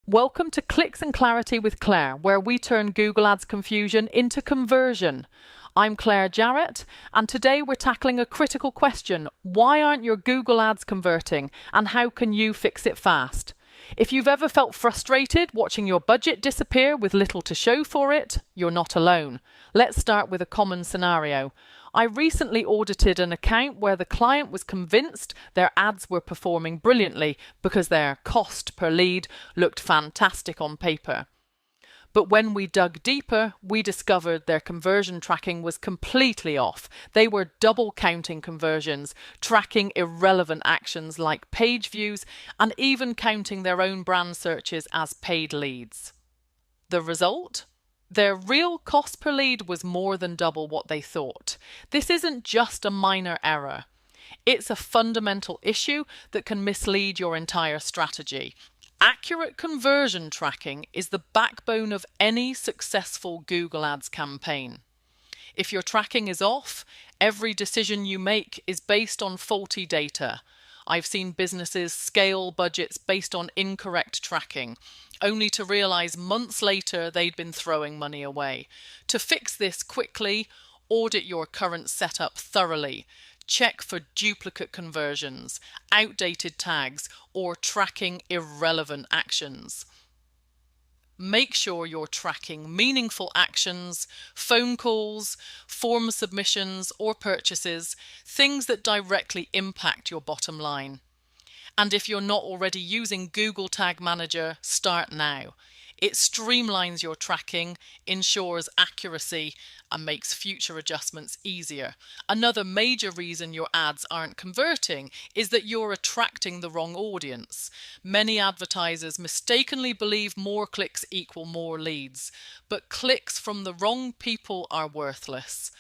Welcome to Clicks and Clarity with Claire, where we turn Google Ads confusion into conversion. I'm Claire Jarrett, and today we're tackling a critical question. Why aren't your Google Ads converting, and how can you fix it fast? If you've ever felt frustrated watching your budget disappear with little to show for it, you're not alone. Let's start with a common scenario. I recently audited an account where the client was convinced their ads were performing brilliantly because their cost per lead looked fantastic on paper. But when we dug deeper, we discovered their conversion tracking was completely off. They were double counting conversions, tracking irrelevant actions like page views, and even counting their own brand searches as paid leads. The result? Their real cost per lead was more than double what they thought. This isn't just a minor error. It's a fundamental issue that can mislead your entire strategy. Accurate conversion tracking is the backbone of any successful Google Ads campaign. If your tracking is off, every decision you make is based on faulty data. I've seen businesses scale budgets based on incorrect tracking, only to realize months later they'd been throwing money away. To fix this quickly, audit your current setup thoroughly. Check for duplicate conversions, outdated tags, or tracking irrelevant actions. Make sure you're tracking meaningful actions, phone calls, form submissions, or purchases, things that directly impact your bottom line. And if you're not already using Google Tag Manager, start now. It streamlines your tracking, ensures accuracy, and makes future adjustments easier. Another major reason your ads aren't converting is that you're attracting the wrong audience. Many advertisers mistakenly believe more clicks equal more leads, but clicks from the wrong people are worthless.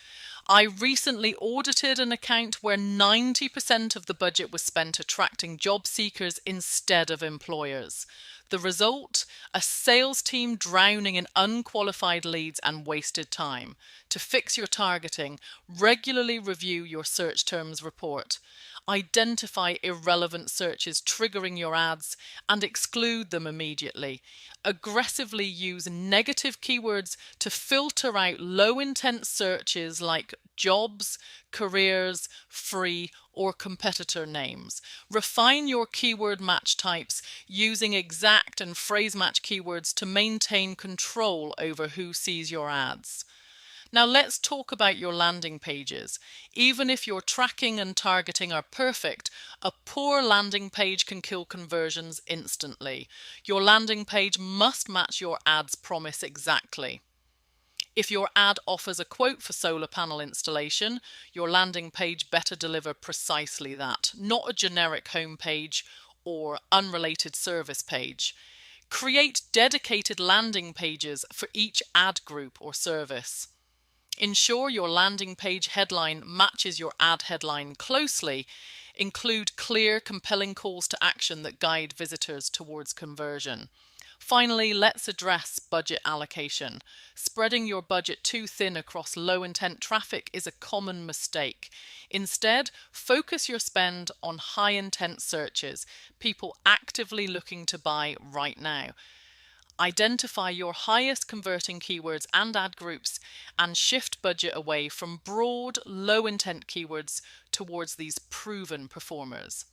I recently audited an account where 90% of the budget was spent attracting job seekers instead of employers. The result? A sales team drowning in unqualified leads and wasted time. To fix your targeting, regularly review your search terms report. Identify irrelevant searches triggering your ads and exclude them immediately. Aggressively use negative keywords to filter out low-intent searches like jobs, careers, free, or competitor names. Refine your keyword match types using exact and phrase match keywords to maintain control over who sees your ads. Now let's talk about your landing pages. Even if your tracking and targeting are perfect, a poor landing page can kill conversions instantly. Your landing page must match your ad's promise exactly. If your ad offers a quote for solar panel installation, your landing page better deliver precisely that, not a generic homepage or unrelated service page. Create dedicated landing pages for each ad group or service. Ensure your landing page headline matches your ad headline closely. Include clear, compelling calls to action that guide visitors towards conversion. Finally, let's address budget allocation. Spreading your budget too thin across low-intent traffic is a common mistake. Instead, focus your spend on high-intent searches, people actively looking to buy right now. Identify your highest converting keywords and ad groups and shift budget away from broad, low-intent keywords towards these proven performers.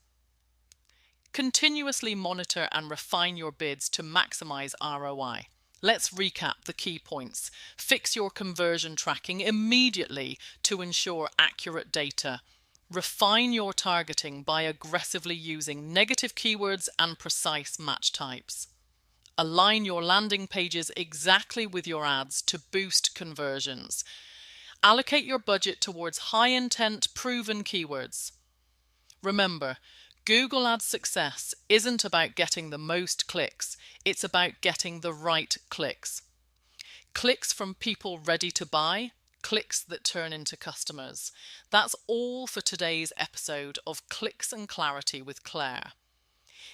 Continuously monitor and refine your bids to maximize ROI. Let's recap the key points. Fix your conversion tracking immediately to ensure accurate data. Refine your targeting by aggressively using negative keywords and precise match types. Align your landing pages exactly with your ads to boost conversions. Allocate your budget towards high-intent, proven keywords. Remember, Google Ads success isn't about getting the most clicks, it's about getting the right clicks. Clicks from people ready to buy, clicks that turn into customers. That's all for today's episode of Clicks and Clarity with Claire.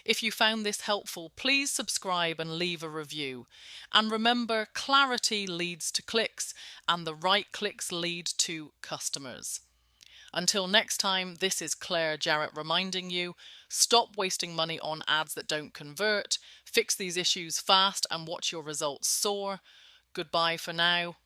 If you found this helpful, please subscribe and leave a review. And remember, clarity leads to clicks, and the right clicks lead to customers. Until next time, this is Claire Jarrett reminding you, stop wasting money on ads that don't convert, fix these issues fast and watch your results soar. Goodbye for now.